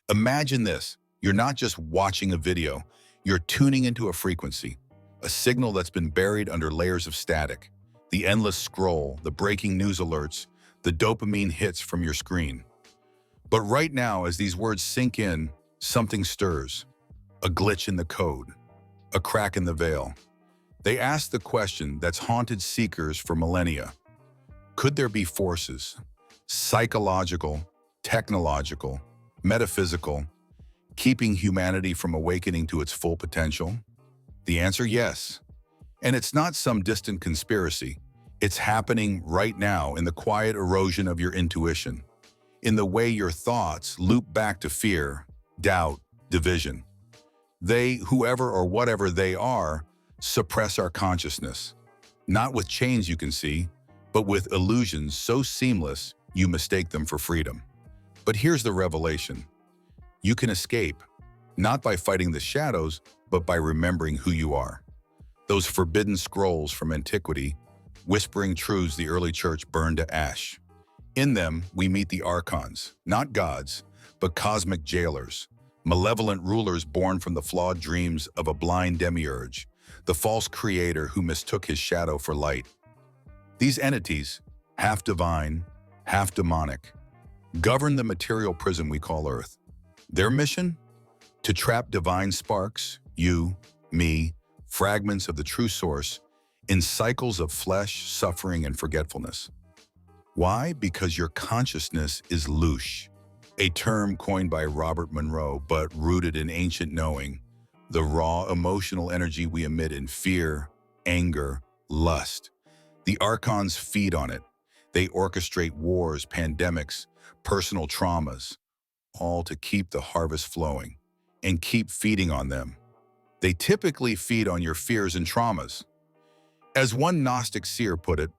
Imagine this. You're not just watching a video, you're tuning into a frequency, a signal that's been buried under layers of static. The endless scroll, the breaking news alerts, the dopamine hits from your screen. But right now, as these words sink in, something stirs. A glitch in the code, a crack in the veil. They ask the question that's haunted seekers for millennia. Could there be forces, psychological, technological, metaphysical, keeping humanity from awakening to its full potential? The answer, yes. And it's not some distant conspiracy. It's happening right now in the quiet erosion of your intuition, in the way your thoughts loop back to fear, doubt, division. They, whoever or whatever they are, suppress our consciousness. Not with chains you can see, but with illusions so seamless you mistake them for freedom. But here's the revelation. You can escape, not by fighting the shadows, but by remembering who you are. Those forbidden scrolls from antiquity, whispering truths the early church burned to ash. In them, we meet the Archons, not gods, but cosmic jailers, malevolent rulers born from the flawed dreams of a blind demiurge, the false creator who mistook his shadow for light. These entities, half divine, half demonic, govern the material prison we call Earth. Their mission? To trap divine sparks, you, me, fragments of the true source, in cycles of flesh, suffering, and forgetfulness. Why? Because your consciousness is louche, a term coined by Robert Monroe, but rooted in ancient knowing, the raw emotional energy we emit in fear, anger, lust. The Archons feed on it. They orchestrate wars, pandemics, personal traumas, all to keep the harvest flowing and keep feeding on them. They typically feed on your fears and traumas. As one Gnostic seer put it,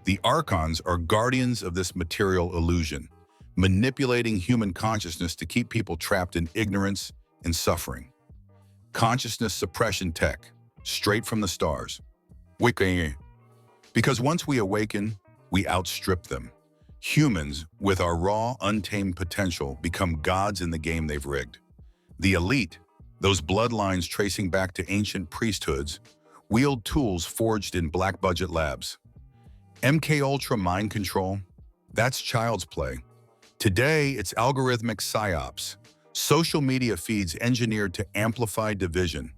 the Archons are guardians of this material illusion, manipulating human consciousness to keep people trapped in ignorance and suffering. Consciousness suppression tech, straight from the stars. Because once we awaken, we outstrip them. Humans, with our raw, untamed potential, become gods in the game they've rigged. The elite, those bloodlines tracing back to ancient priesthoods, wield tools forged in black budget labs. MK Ultra mind control, that's child's play. Today, it's algorithmic psyops, social media feeds engineered to amplify division,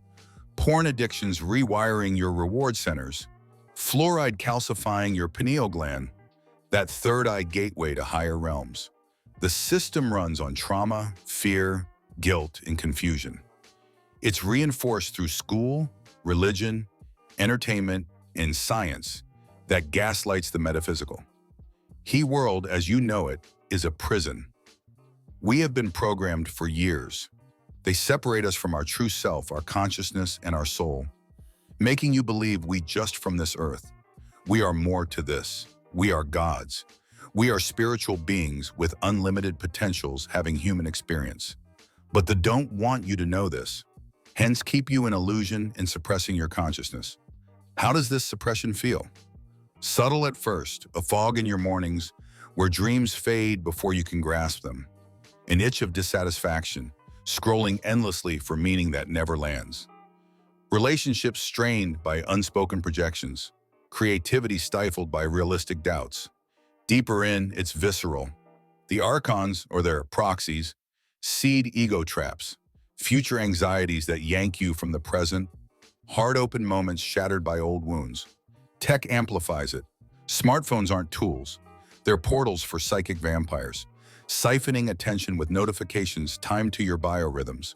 porn addictions rewiring your reward centers, fluoride calcifying your pineal gland, that third eye gateway to higher realms. The system runs on trauma, fear, guilt, and confusion. It's reinforced through school, religion, entertainment, and science that gaslights the metaphysical. He world, as you know it, is a prison. We have been programmed for years. They separate us from our true self, our consciousness, and our soul, making you believe we just from this earth. We are more to this. We are gods. We are spiritual beings with unlimited potentials having human experience. But they don't want you to know this, hence keep you in illusion and suppressing your consciousness. How does this suppression feel? Subtle at first, a fog in your mornings where dreams fade before you can grasp them. An itch of dissatisfaction, scrolling endlessly for meaning that never lands. Relationships strained by unspoken projections. Creativity stifled by realistic doubts. Deeper in, it's visceral. The Archons, or their proxies, seed ego traps, future anxieties that yank you from the present, heart-open moments shattered by old wounds. Tech amplifies it. Smartphones aren't tools. They're portals for psychic vampires, siphoning attention with notifications timed to your biorhythms.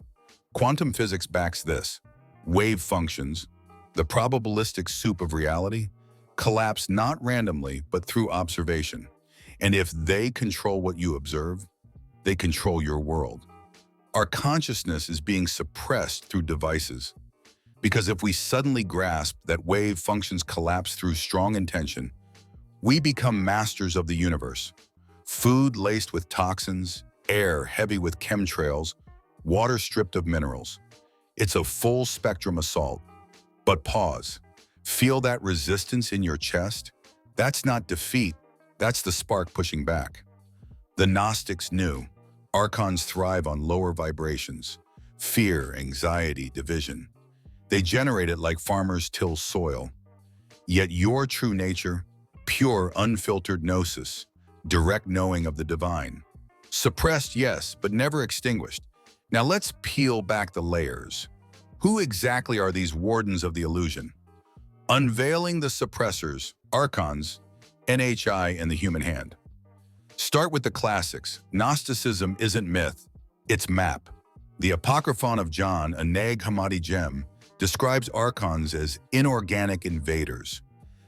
Quantum physics backs this. Wave functions, the probabilistic soup of reality, collapse not randomly but through observation. And if they control what you observe, they control your world. Our consciousness is being suppressed through devices. Because if we suddenly grasp that wave functions collapse through strong intention, we become masters of the universe. Food laced with toxins, air heavy with chemtrails, water stripped of minerals. It's a full spectrum assault. But pause. Feel that resistance in your chest? That's not defeat. That's the spark pushing back. The Gnostics knew Archons thrive on lower vibrations, fear, anxiety, division. They generate it like farmers till soil. Yet your true nature, pure, unfiltered gnosis, direct knowing of the divine. Suppressed, yes, but never extinguished. Now let's peel back the layers. Who exactly are these wardens of the illusion? Unveiling the suppressors, Archons, NHI, and the human hand. Start with the classics. Gnosticism isn't myth, it's map. The Apocryphon of John, a Nag Hammadi gem, describes Archons as inorganic invaders,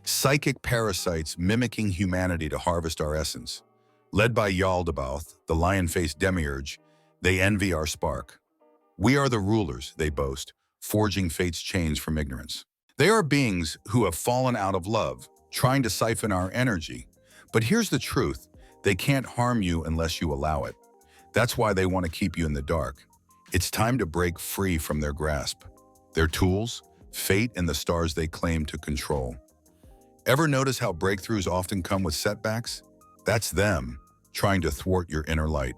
psychic parasites mimicking humanity to harvest our essence. Led by Yaldabaoth, the lion-faced demiurge, they envy our spark. We are the rulers, they boast, forging fate's chains from ignorance. They are beings who have fallen out of love, trying to siphon our energy. But here's the truth. They can't harm you unless you allow it. That's why they want to keep you in the dark. It's time to break free from their grasp. Their tools, fate, and the stars they claim to control. Ever notice how breakthroughs often come with setbacks? That's them, trying to thwart your inner light.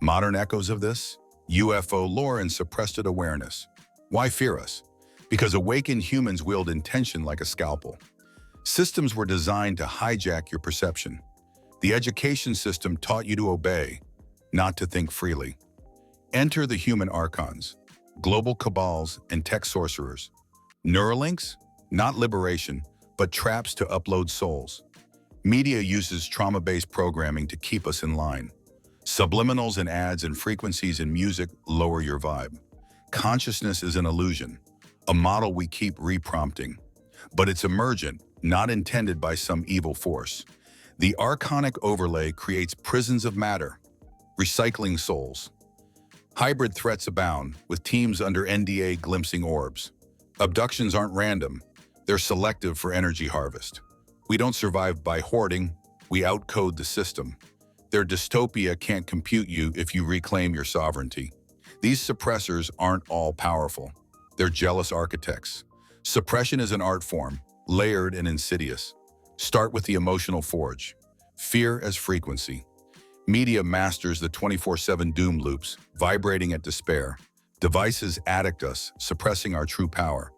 Modern echoes of this? UFO lore and suppressed awareness. Why fear us? Because awakened humans wield intention like a scalpel. Systems were designed to hijack your perception. The education system taught you to obey, not to think freely. Enter the human Archons, global cabals, and tech sorcerers. Neuralinks? Not liberation, but traps to upload souls. Media uses trauma-based programming to keep us in line. Subliminals and ads and frequencies in music lower your vibe. Consciousness is an illusion, a model we keep reprompting. But it's emergent, not intended by some evil force. The archonic overlay creates prisons of matter, recycling souls. Hybrid threats abound, with teams under NDA glimpsing orbs. Abductions aren't random, they're selective for energy harvest. We don't survive by hoarding, we outcode the system. Their dystopia can't compute you if you reclaim your sovereignty. These suppressors aren't all powerful. They're jealous architects. Suppression is an art form, layered and insidious. Start with the emotional forge. Fear as frequency. Media masters the 24/7 doom loops, vibrating at despair. Devices addict us, suppressing our true power.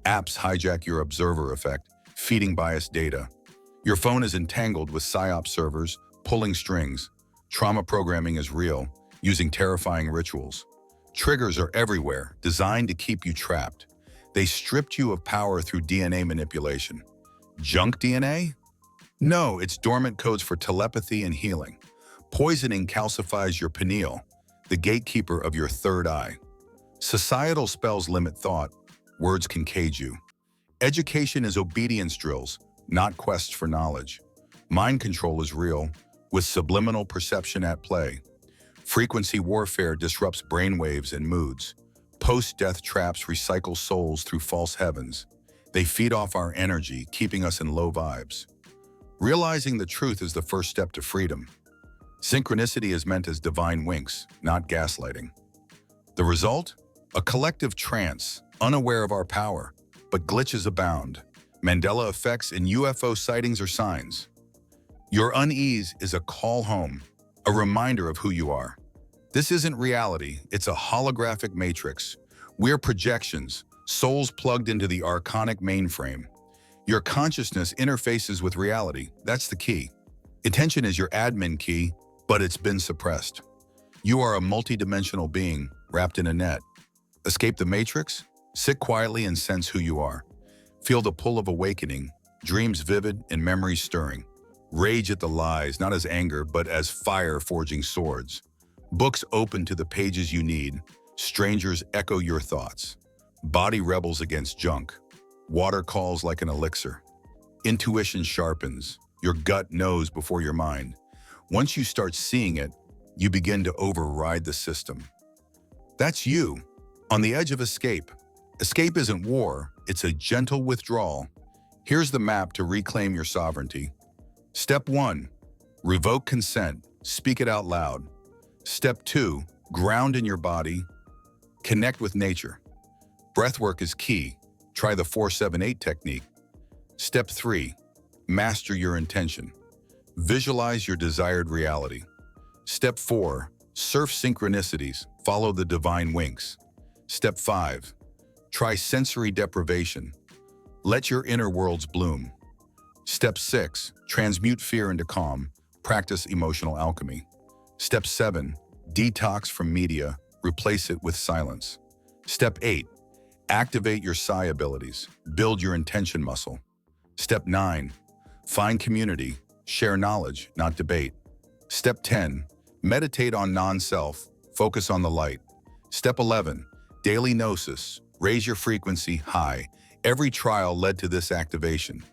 Apps hijack your observer effect, feeding biased data. Your phone is entangled with PSYOP servers, pulling strings. Trauma programming is real, using terrifying rituals. Triggers are everywhere, designed to keep you trapped. They stripped you of power through DNA manipulation. Junk DNA? No, it's dormant codes for telepathy and healing. Poisoning calcifies your pineal, the gatekeeper of your third eye. Societal spells limit thought. Words can cage you. Education is obedience drills, not quests for knowledge. Mind control is real, with subliminal perception at play. Frequency warfare disrupts brainwaves and moods. Post-death traps recycle souls through false heavens. They feed off our energy, keeping us in low vibes. Realizing the truth is the first step to freedom. Synchronicity is meant as divine winks, not gaslighting. The result? A collective trance, unaware of our power, but glitches abound. Mandela effects and UFO sightings are signs. Your unease is a call home, a reminder of who you are. This isn't reality, it's a holographic matrix. We're projections, souls plugged into the archonic mainframe. Your consciousness interfaces with reality, that's the key. Intention is your admin key, but it's been suppressed. You are a multidimensional being, wrapped in a net. Escape the matrix? Sit quietly and sense who you are. Feel the pull of awakening, dreams vivid and memories stirring. Rage at the lies, not as anger, but as fire forging swords. Books open to the pages you need. Strangers echo your thoughts. Body rebels against junk. Water calls like an elixir. Intuition sharpens. Your gut knows before your mind. Once you start seeing it, you begin to override the system. That's you, on the edge of escape. Escape isn't war, it's a gentle withdrawal. Here's the map to reclaim your sovereignty. Step 1, revoke consent, speak it out loud. Step 2, ground in your body, connect with nature. Breathwork is key. Try the 4-7-8 technique. Step 3, master your intention. Visualize your desired reality. Step 4, Surf synchronicities, follow the divine winks. Step 5. Try sensory deprivation. Let your inner worlds bloom. Step 6. Transmute fear into calm. Practice emotional alchemy. Step 7. Detox from media. Replace it with silence. Step 8. Activate your psi abilities. Build your intention muscle. Step 9. Find community. Share knowledge, not debate. Step 10. Meditate on non-self. Focus on the light. Step 11. Daily gnosis. Raise your frequency high. Every trial led to this activation.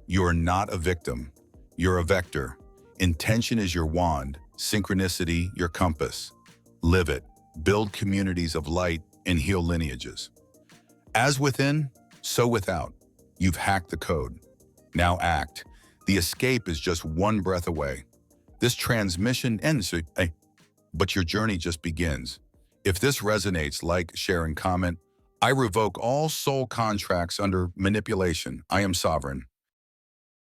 You're not a victim. You're a vector. Intention is your wand. Synchronicity, your compass. Live it. Build communities of light and heal lineages. As within, so without. You've hacked the code. Now act. The escape is just one breath away. This transmission ends, but your journey just begins. If this resonates, like, share, and comment. I revoke all soul contracts under manipulation. I am sovereign.